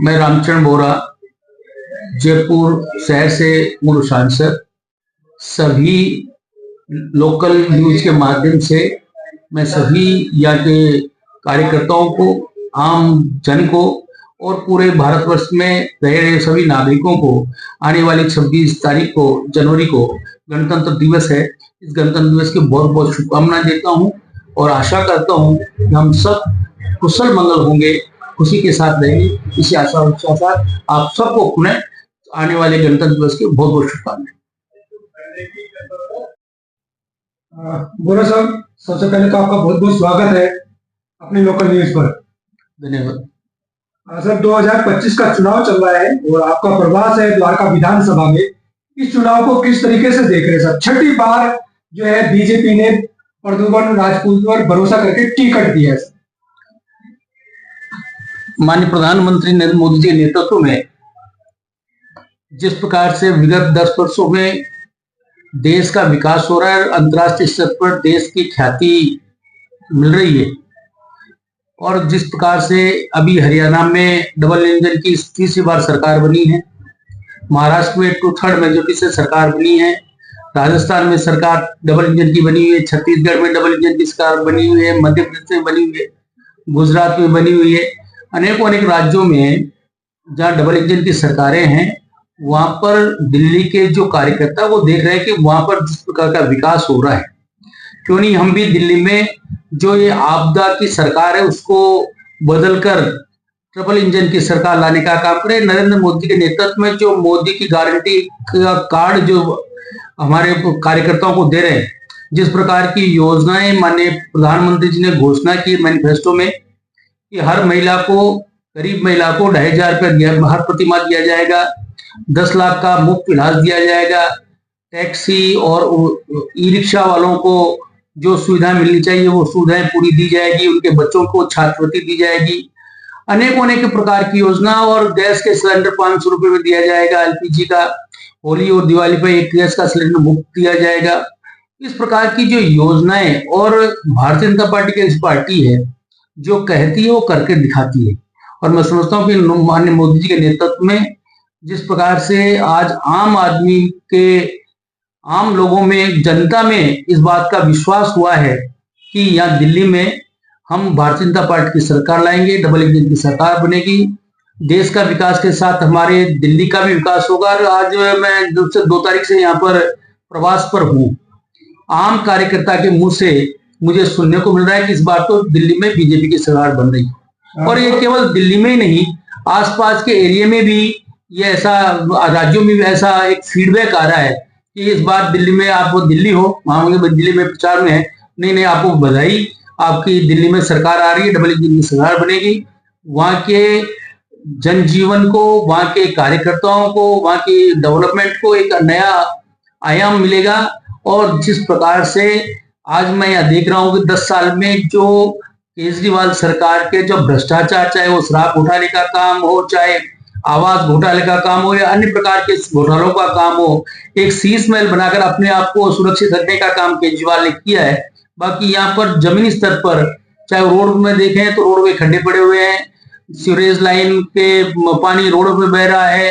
मैं रामचरण बोरा जयपुर शहर से पूर्व सांसद। सभी लोकल न्यूज के माध्यम से मैं सभी यहाँ के कार्यकर्ताओं को, आम जन को और पूरे भारतवर्ष में रह रहे सभी नागरिकों को आने वाली 26 तारीख को, जनवरी को गणतंत्र दिवस है। इस गणतंत्र दिवस की बहुत बहुत शुभकामनाएं देता हूं और आशा करता हूं कि हम सब कुशल मंगल होंगे, खुशी के साथ रहेंगे। इसी आशा के साथ आप सबको पुनः आने वाले गणतंत्र दिवस की बहुत बहुत शुभकामनाएं। बोरा साहब, सबसे पहले तो आपका बहुत बहुत स्वागत है अपनी लोकल न्यूज पर। धन्यवाद सर, 2025 का चुनाव चल रहा है और आपका प्रवास है द्वारका विधानसभा में। इस चुनाव को किस तरीके से देख रहे हैं सर? छठी बार जो है बीजेपी ने प्रद्युम्न राजपूत पर भरोसा करके टिकट दिया है। माननीय प्रधानमंत्री नरेंद्र मोदी जी के नेतृत्व में जिस प्रकार से विगत 10 वर्षों में देश का विकास हो रहा है, अंतर्राष्ट्रीय स्तर पर देश की ख्याति मिल रही है और जिस प्रकार से अभी हरियाणा में डबल इंजन की तीसरी बार सरकार बनी है, महाराष्ट्र में 2/3 मेजोरिटी से सरकार बनी है, राजस्थान में सरकार डबल इंजन की बनी हुई है, छत्तीसगढ़ में डबल इंजन की सरकार बनी हुई है, मध्य प्रदेश में बनी हुई है, गुजरात में बनी हुई है। अनेकों अनेक राज्यों में जहाँ डबल इंजन की सरकारें हैं, वहां पर दिल्ली के जो कार्यकर्ता वो देख रहे हैं कि वहां पर जिस प्रकार का विकास हो रहा है, क्यों नहीं हम भी दिल्ली में जो ये आपदा की सरकार है उसको बदलकर ट्रिपल इंजन की सरकार लाने का काम करें। नरेंद्र मोदी के नेतृत्व में जो मोदी की गारंटी का कार्ड जो हमारे कार्यकर्ताओं को दे रहे हैं, जिस प्रकार की योजनाएं माननीय प्रधानमंत्री जी ने घोषणा की मैनिफेस्टो में कि हर महिला को, गरीब महिला को 2,500 रुपये हर प्रतिमाह दिया जाएगा, 10 लाख का मुफ्त इलाज दिया जाएगा, टैक्सी और ई रिक्शा वालों को जो सुविधा मिलनी चाहिए वो सुविधाएं पूरी दी जाएगी, उनके बच्चों को छात्रवृत्ति दी जाएगी, अनेक अनेक प्रकार की योजना, और गैस के सिलेंडर 500 रुपए में दिया जाएगा, एलपीजी का होली और दिवाली पर एक गैस का सिलेंडर मुफ्त दिया जाएगा। इस प्रकार की जो योजनाएं, और भारतीय जनता पार्टी की ऐसी पार्टी है जो कहती है वो करके दिखाती है और मैं समझता हूँ कि माननीय मोदी जी के नेतृत्व में जिस प्रकार से आज आम आदमी के, आम लोगों में, जनता में इस बात का विश्वास हुआ है कि यहाँ दिल्ली में हम भारतीय जनता पार्टी की सरकार लाएंगे, डबल इंजन की सरकार बनेगी, देश का विकास के साथ हमारे दिल्ली का भी विकास होगा। और आज मैं 2 तारीख से यहाँ पर प्रवास पर हूँ। आम कार्यकर्ता के मुंह से मुझे सुनने को मिल रहा है कि इस बार तो दिल्ली में बीजेपी की सरकार बन रही है, और ये केवल दिल्ली में ही नहीं, आसपास के एरिया में भी ये ऐसा, राज्यों में भी ऐसा एक फीडबैक आ रहा है कि इस बार दिल्ली में, आप वो दिल्ली हो, वहां दिल्ली में प्रचार में है, नहीं आपको बधाई, आपकी दिल्ली में सरकार आ रही है, डबल इंजन की सरकार बनेगी। वहां के जनजीवन को, वहां के कार्यकर्ताओं को, वहां की डेवलपमेंट को एक नया आयाम मिलेगा। और जिस प्रकार से आज मैं यह देख रहा हूं कि 10 साल में जो केजरीवाल सरकार के जो भ्रष्टाचार, चाहे वो शराब घोटाले का काम हो, चाहे आवास घोटाले का काम हो या अन्य प्रकार के घोटालों का काम हो, एक शीश महल बनाकर अपने आप को सुरक्षित रखने का काम केजरीवाल ने किया है। बाकी यहाँ पर जमीनी स्तर पर चाहे रोड में देखें तो रोड में खड्डे पड़े हुए हैं, सीवरेज लाइन के पानी रोड पे बह रहा है,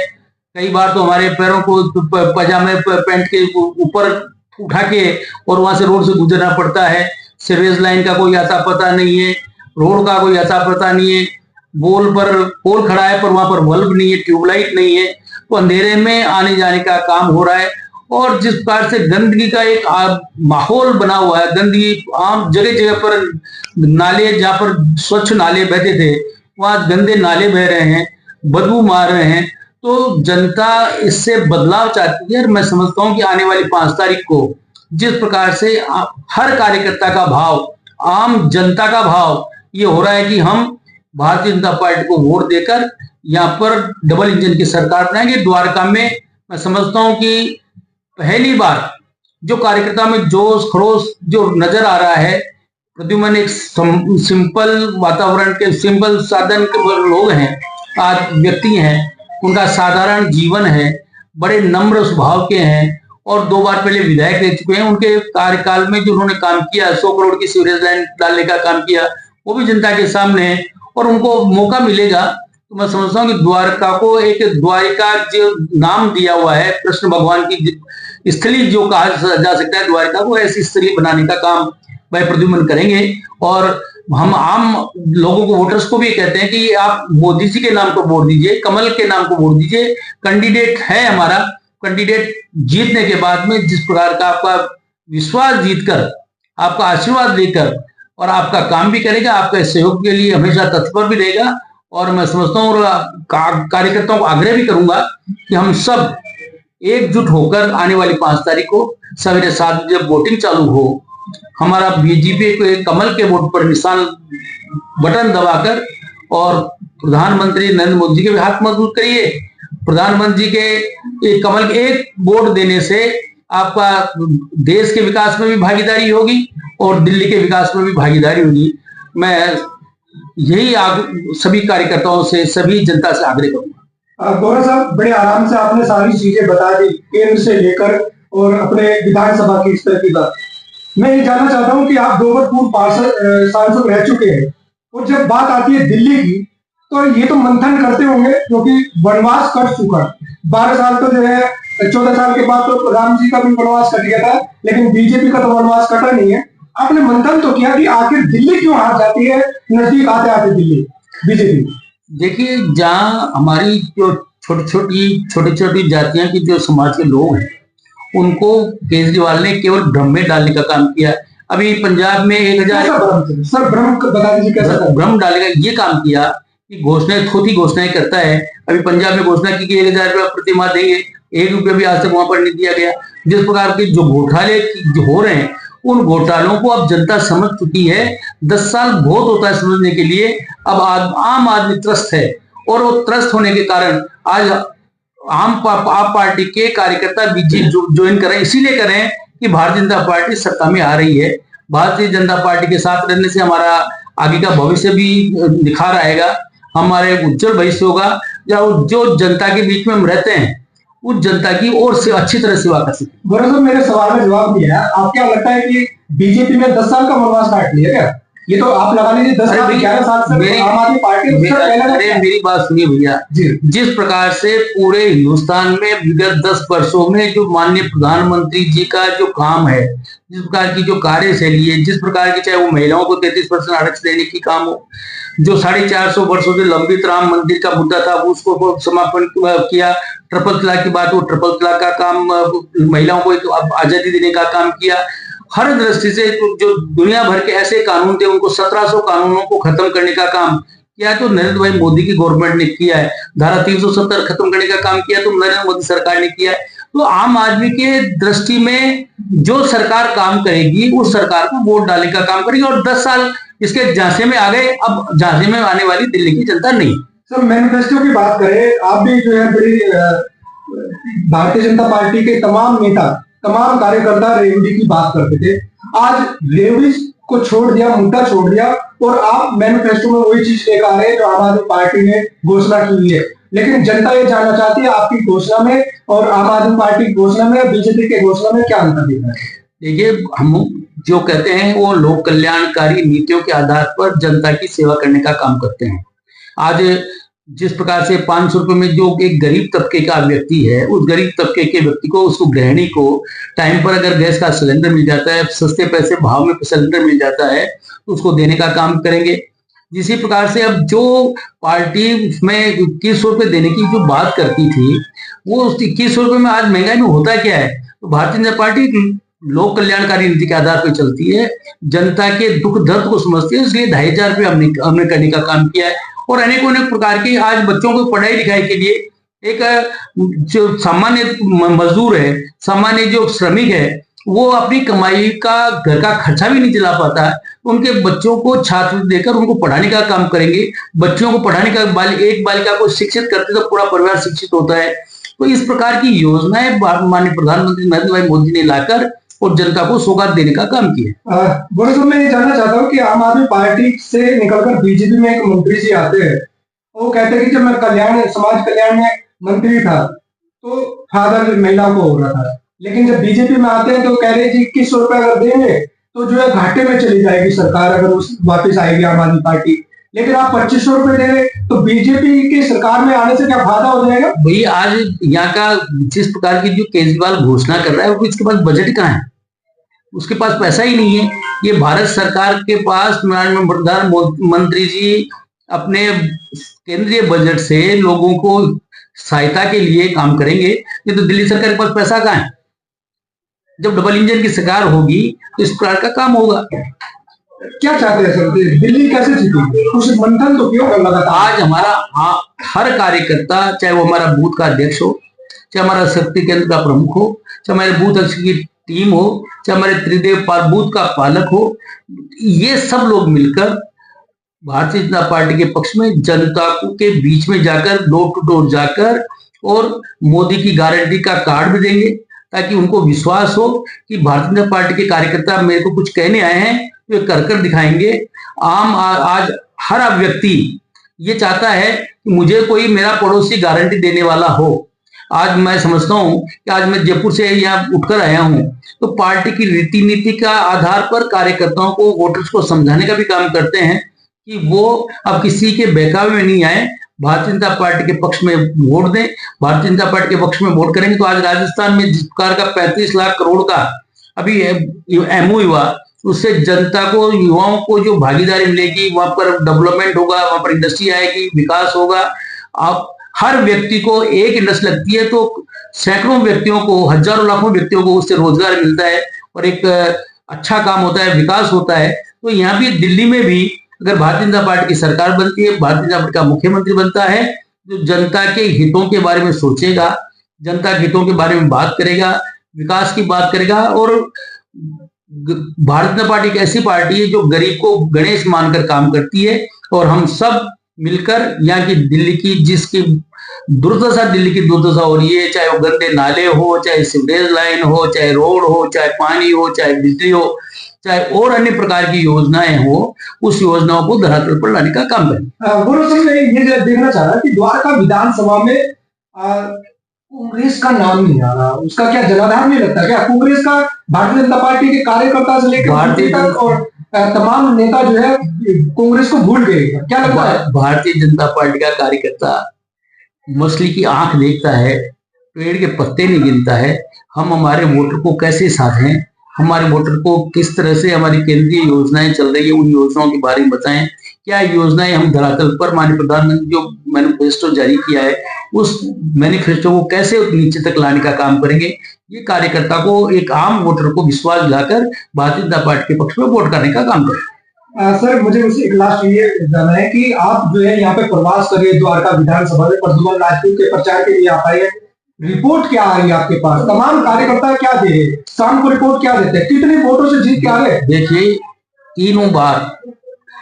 कई बार तो हमारे पैरों को पजामे पैंट के ऊपर उठा के और वहां से रोड से गुजरना पड़ता है। सीवरेज लाइन का कोई आता पता नहीं है, रोड का कोई आता पता नहीं है, पोल खड़ा है पर वहां पर बल्ब नहीं है, ट्यूबलाइट नहीं है, तो अंधेरे में आने जाने का काम हो रहा है। और जिस प्रकार से गंदगी का एक माहौल बना हुआ है, गंदगी आम जगह जगह पर, नाले जहाँ पर स्वच्छ नाले बहते थे वहां गंदे नाले बह रहे हैं, बदबू मार रहे हैं। तो जनता इससे बदलाव चाहती है और मैं समझता हूं कि आने वाली 5 तारीख को जिस प्रकार से हर कार्यकर्ता का भाव, आम जनता का भाव ये हो रहा है कि हम भारतीय जनता पार्टी को वोट देकर यहाँ पर डबल इंजन की सरकार बनाएंगे। द्वारका में मैं समझता हूं कि पहली बार जो कार्यकर्ता में जोश खरोश जो नजर आ रहा है, प्रद्युम्न एक सिंपल वातावरण के, सिंपल साधन के लोग हैं, आज व्यक्ति हैं, उनका साधारण जीवन है, बड़े नम्र स्वभाव के हैं और 2 बार पहले विधायक रह चुके हैं। उनके कार्यकाल में जो उन्होंने काम किया, 100 करोड़ की सीवरेज लाइन डालने का काम किया, वो भी जनता के सामने है और उनको मौका मिलेगा तो मैं समझता हूँ कि द्वारका को एक द्वारिका जो नाम दिया हुआ है कृष्ण भगवान की स्थली जो कहा जा सकता है द्वारिका को, ऐसी स्थली बनाने का काम भाई प्रद्युम्न करेंगे। और हम आम लोगों को, वोटर्स को भी कहते हैं कि आप मोदी जी के नाम को वोट दीजिए, कमल के नाम को वोट दीजिए। कैंडिडेट है हमारा, कैंडिडेट जीतने के बाद में जिस प्रकार का आपका विश्वास जीतकर, आपका आशीर्वाद लेकर और आपका काम भी करेगा, आपके सहयोग के लिए हमेशा तत्पर भी रहेगा। और मैं समझता हूँ और कार्यकर्ताओं को आग्रह भी करूंगा कि हम सब एकजुट होकर आने वाली 5 तारीख को सवेरे 7 बजे जब वोटिंग चालू हो, हमारा बीजेपी के कमल के वोट पर निशान बटन दबाकर और प्रधानमंत्री नरेंद्र मोदी जी के भी हाथ मजबूत करिए। प्रधानमंत्री के कमल के एक वोट देने से आपका देश के विकास में भी भागीदारी होगी और दिल्ली के विकास में भी भागीदारी होगी। मैं यही सभी कार्यकर्ताओं से, सभी जनता से आग्रह करूंगा। गौरव साहब, बड़े आराम से आपने सारी चीजें बता दी, केंद्र से लेकर और अपने विधानसभा की स्तर की बात। मैं ये जानना चाहता हूँ कि आप 2 बार पूर्व सांसद रह चुके हैं, और जब बात आती है दिल्ली की तो ये तो मंथन करते होंगे क्योंकि वनवास कट चुका। 12 साल तो जो है, 14 साल के बाद तो राम जी का भी वनवास कट गया था, लेकिन बीजेपी का तो वनवास कटा नहीं है। आपने मंथन तो किया कि आखिर दिल्ली क्यों हार जाती है नजदीक आते आते दिल्ली बीजेपी? देखिए, जहाँ हमारी जो छोटी छोटी जातियां की जो समाज के लोग हैं, उनको केजरीवाल ने केवल भ्रम में डालने का काम किया। अभी पंजाब में 1000 सर भ्रम बता दीजिए कैसा भ्रम डालेगा, ये काम किया कि घोषणाएं, थोथी घोषणाएं करता है। अभी पंजाब में घोषणा की कि 1000 रुपया प्रति माह देंगे, 1 रुपया भी आज तक वहां पर नहीं दिया गया। जिस प्रकार के जो घोटाले जो हो रहे हैं, उन घोटालों को अब जनता समझ चुकी है। 10 साल बहुत होता है समझने के लिए। अब आम आदमी त्रस्त है, और वो त्रस्त होने के कारण आज आप पार्टी के कार्यकर्ता बीजेपी ज्वाइन करें, इसीलिए करें कि भारतीय जनता पार्टी सत्ता में आ रही है। भारतीय जनता पार्टी के साथ रहने से हमारा आगे का भविष्य भी निखार आएगा, हमारे उज्जवल भविष्य होगा। जो जनता के बीच में हम रहते हैं, उस जनता की और से अच्छी तरह सेवा कर सके। गौरव साहब, मेरे सवाल में जवाब दिया। आप क्या लगता है कि बीजेपी में 10 साल का वनवास काट लिया क्या? ये तो आप लगा लीजिए 10 साल 11 साल से आम आदमी पार्टी। अरे मेरी बात सुनिए भैया, जिस प्रकार से पूरे हिंदुस्तान में विगत 10 वर्षों में जो माननीय प्रधानमंत्री जी का जो काम है, जिस प्रकार की जो कार्यशैली है, जिस प्रकार की, चाहे वो महिलाओं को 33% आरक्षण देने की काम हो, जो 450 वर्षों से लंबित राम मंदिर का मुद्दा था उसको समापन किया, ट्रिपल तलाक की बात, वो ट्रिपल तलाक का काम, महिलाओं को आजादी देने का काम किया। हर दृष्टि से जो दुनिया भर के ऐसे कानून थे, उनको 1700 कानूनों को खत्म करने का काम किया तो नरेंद्र भाई मोदी की गवर्नमेंट ने किया है। धारा 370 खत्म करने का काम किया तो नरेंद्र मोदी सरकार ने किया है। तो आम आदमी के दृष्टि में जो सरकार काम करेगी, उस सरकार को वोट डालने का काम करेगी। और 10 साल इसके झांसे में आ गए, अब झांसे में आने वाली दिल्ली की जनता नहीं। सर, मैनिफेस्टो की बात करें, आप भी जो है बड़ी भारतीय जनता पार्टी के तमाम नेता, तमाम कार्यकर्ता रेवड़ी की बात करते थे। आज रेवड़ी को छोड़ दिया, मुद्दा छोड़ दिया, और आप मैनिफेस्टो में वही चीज लेकर आ रहे हैं जो आम आदमी पार्टी ने घोषणा की हुई है। लेकिन जनता ये जानना चाहती है आपकी घोषणा में और आम आदमी पार्टी की घोषणा में, बीजेपी के घोषणा में क्या अंतर दिख रहा है? देखिए, हम जो कहते हैं वो लोक कल्याणकारी नीतियों के आधार पर जनता की सेवा करने का काम करते हैं। आज जिस प्रकार से 500 रुपए में जो एक गरीब तबके का व्यक्ति है, उस गरीब तबके के व्यक्ति को, उसको गृहिणी को टाइम पर अगर गैस का सिलेंडर मिल जाता है, सस्ते पैसे भाव में सिलेंडर मिल जाता है, तो उसको देने का काम करेंगे। इसी प्रकार से अब जो पार्टी में 21 रुपए देने की जो बात करती थी, वो उस 21 रुपए में आज महंगाई में होता क्या है? तो भारतीय जनता पार्टी लोक कल्याणकारी नीति के आधार पर चलती है, जनता के दुख दर्द को समझती है, इसलिए 2500 रुपये हमने करने का काम किया है। और अनेक प्रकार की आज बच्चों को पढ़ाई लिखाई के लिए एक जो सामान्य मजदूर है, सामान्य जो श्रमिक है, वो अपनी कमाई का घर का खर्चा भी नहीं चला पाता, उनके बच्चों को छात्र देकर उनको पढ़ाने का काम करेंगे। बच्चों को पढ़ाने का, एक बालिका को शिक्षित करते तो पूरा परिवार शिक्षित होता है। तो इस प्रकार की योजनाएं माननीय प्रधानमंत्री नरेंद्र भाई मोदी ने लाकर और जनता को सौगात देने का काम किया। गौरव, मैं ये जानना चाहता हूँ कि आम आदमी पार्टी से निकलकर बीजेपी में एक मंत्री जी आते हैं, वो कहते हैं कि जब मैं समाज कल्याण में मंत्री था तो फादर महिला को हो रहा था, लेकिन जब बीजेपी में आते हैं तो कह रहे हैं 21 रुपए अगर देंगे तो जो है घाटे में चली जाएगी सरकार, अगर उस वापस आएगी आम आदमी पार्टी। लेकिन आप 2500 रुपए दे रहे, तो बीजेपी की सरकार में आने से क्या फायदा हो जाएगा? भाई आज यहाँ का जिस प्रकार की जो केजरीवाल घोषणा कर रहा है, वो इसके पास बजट कहाँ है? उसके पास पैसा ही नहीं है। ये भारत सरकार के पास प्रधानमंत्री जी अपने केंद्रीय बजट से लोगों को सहायता के लिए काम करेंगे, ये तो दिल्ली सरकार के पास पैसा कहाँ है? जब डबल इंजन की सरकार होगी तो इस प्रकार का काम होगा। क्या चाहते हैं सर, दिल्ली कैसे जीतेगी? कुछ मंथन तो क्यों कर लगा था? आज हमारा हर कार्यकर्ता, चाहे वो हमारा बूथ का अध्यक्ष हो, चाहे हमारा शक्ति केंद्र का प्रमुख हो, चाहे हमारे बूथ अध्यक्ष की टीम हो, चाहे हमारे त्रिदेव बूथ का पालक हो, ये सब लोग मिलकर भारतीय जनता पार्टी के पक्ष में जनता के बीच में जाकर, डोर टू डोर जाकर, और मोदी की गारंटी का कार्ड भी देंगे, ताकि उनको विश्वास हो कि भारतीय जनता पार्टी के कार्यकर्ता मेरे को कुछ कहने आए हैं, वे कर दिखाएंगे। आज हर व्यक्ति ये चाहता है कि मुझे कोई मेरा पड़ोसी गारंटी देने वाला हो। आज मैं समझता हूं कि आज मैं जयपुर से यहाँ उठकर आया हूं, तो पार्टी की रीति नीति का आधार पर कार्यकर्ताओं को, वोटर्स को समझाने का भी काम करते हैं कि वो अब किसी के बहकावे में नहीं आए, भारतीय जनता पार्टी के पक्ष में वोट दें। भारतीय जनता पार्टी के पक्ष में वोट करेंगे तो आज राजस्थान में जिस प्रकार का 35 लाख करोड़ का अभी एमओयू हुआ, उससे जनता को, युवाओं को जो भागीदारी मिलेगी, वहां पर डेवलपमेंट होगा, वहां पर इंडस्ट्री आएगी, विकास होगा। आप हर व्यक्ति को एक इंडस्ट्री लगती है तो सैकड़ों व्यक्तियों को, हजारों लाखों व्यक्तियों को उससे रोजगार मिलता है और एक अच्छा काम होता है, विकास होता है। तो यहाँ भी दिल्ली में भी अगर भारतीय जनता पार्टी की सरकार बनती है, भारतीय जनता पार्टी का मुख्यमंत्री बनता है, जो जनता के हितों के बारे में सोचेगा, जनता के हितों के बारे में बात करेगा, विकास की बात करेगा। और भारतीय जनता पार्टी एक ऐसी पार्टी है जो गरीब को गणेश मानकर काम करती है, और हम सब मिलकर यहाँ की दिल्ली की जिसकी दिल्ली की दुर्दशा हो रही है, चाहे वो गंदे नाले हो, चाहे सीवरेज लाइन हो, चाहे रोड हो, चाहे पानी हो, चाहे बिजली हो, चाहे और अन्य प्रकार की योजनाएं हो, उस योजनाओं को धरातल पर लाने का काम करें। ये देखना चाह रहा कि द्वारका विधानसभा में कांग्रेस का नाम नहीं आ रहा, उसका क्या जनाधार नहीं लगता क्या? कांग्रेस का भारतीय जनता पार्टी के कार्यकर्ता से लेकर भारतीय तक और तमाम नेता जो है कांग्रेस को भूल गए, क्या लगता है? भारतीय जनता पार्टी का कार्यकर्ता मछली की आंख देखता है, पेड़ के पत्ते नहीं गिनता है। हम हमारे वोटर को कैसे साधें, हमारे वोटर को किस तरह से हमारी केंद्रीय योजनाएं चल रही है, उन योजनाओं के बारे में बताएं। क्या योजनाएं हम धरातल पर, माननीय प्रधानमंत्री जो मैनिफेस्टो जारी किया है, उस मैनिफेस्टो को कैसे नीचे तक लाने का काम करेंगे। ये कार्यकर्ता को, एक आम वोटर को विश्वास दिलाकर भारतीय जनता पार्टी के पक्ष में वोट करने का काम करें। सर मुझे उससे एक लास्ट ये जानना है कि आप जो है यहाँ पे प्रवास कर रहे हैं द्वारका विधानसभा में, प्रद्युमन राजपूत के प्रचार के लिए आप आए हैं, रिपोर्ट क्या आ रही है आपके पास? तमाम कार्यकर्ता क्या दे रहे हैं, शाम को रिपोर्ट क्या देते हैं, कितने वोटों से जीत के आ रहे हैं? देखिए, तीनों बार,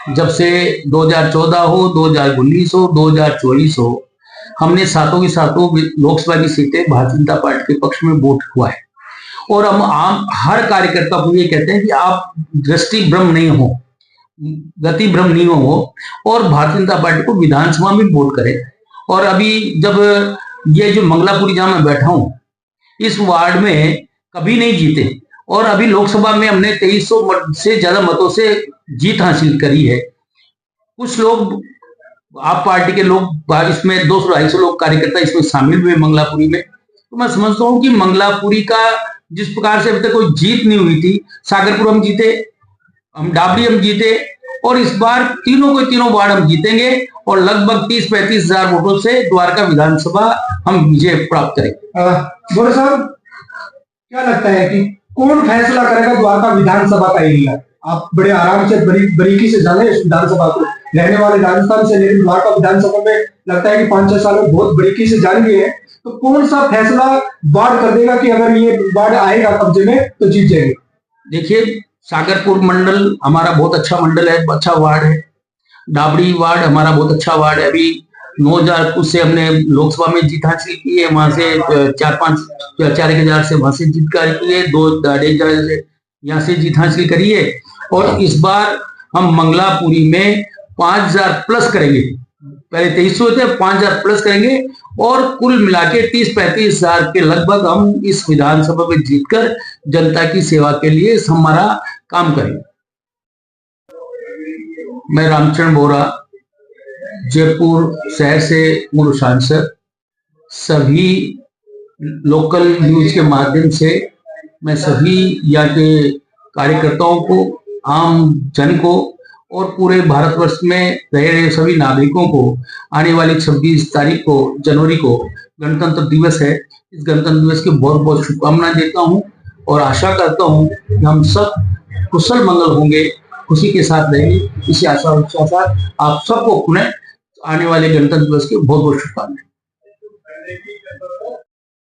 जब से 2014 हो, 2019 हो, 2024 हो, हमने सातों की सातों लोकसभा की सीटें भारतीय जनता पार्टी के पक्ष में वोट हुआ है। और हम आम हर कार्यकर्ता को ये कहते हैं कि आप दृष्टि भ्रम नहीं हो, गति भ्रम नहीं हो, और भारतीय जनता पार्टी को विधानसभा में वोट करें। और अभी जब ये जो मंगलापुरी जहां मैं बैठा हूं, इस वार्ड में कभी नहीं जीते, और अभी लोकसभा में हमने 2300 से ज्यादा मतों से जीत हासिल करी है। कुछ लोग, आप पार्टी के लोग इसमें 200-250 लोग कार्यकर्ता इसमें शामिल हुए मंगलापुरी में। तो मैं समझता हूं कि मंगलापुरी का जिस प्रकार से अभी तक कोई जीत नहीं हुई थी, सागरपुर हम जीते, हम डाबरी हम जीते, और इस बार तीनों वार्ड हम जीतेंगे, और लगभग 30-35 हजार वोटों से द्वारका विधानसभा हम विजय प्राप्त करेंगे। बोरे साहब, क्या लगता है कि कौन फैसला करेगा द्वारका विधानसभा का एरिया? आप बड़े आराम से बारीकी से जाने इस विधानसभा को, रहने वाले राजस्थान से, लेकिन द्वारका विधानसभा में लगता है कि 5-6 साल में बहुत बारीकी से जान गए हैं। तो कौन सा फैसला वार्ड कर देगा कि अगर ये वार्ड आएगा कब्जे में तो जीत जाएंगे? देखिए, सागरपुर मंडल हमारा बहुत अच्छा मंडल है, अच्छा वार्ड है। डाबरी वार्ड हमारा बहुत अच्छा वार्ड है। अभी 9000 से हमने लोकसभा में जीत हासिल की है, वहां से 4-5 से वहां से जीत की है, 2-2.5 से यहाँ से जीत हासिल करी है। और इस बार हम मंगलापुरी में 5000 प्लस करेंगे, पहले 2300 थे, 5000 प्लस करेंगे, और कुल मिला के 30-35 हजार के लगभग हम इस विधानसभा में जीतकर जनता की सेवा के लिए हमारा काम करेंगे। मैं रामचरण बोरा, जयपुर शहर से पूर्व सांसद, सभी लोकल न्यूज के माध्यम से मैं सभी यहाँ के कार्यकर्ताओं को, आम जन को और पूरे भारतवर्ष में रह रहे सभी नागरिकों को आने वाली 26 तारीख को, जनवरी को गणतंत्र दिवस है, इस गणतंत्र दिवस की बहुत बहुत शुभकामनाएं देता हूं और आशा करता हूं कि हम सब कुशल मंगल होंगे, खुशी के साथ रहेंगे। इसी आशा के साथ आप सबको पुनः आने वाले गणतंत्र दिवस की बहुत बहुत शुभकामनाएं।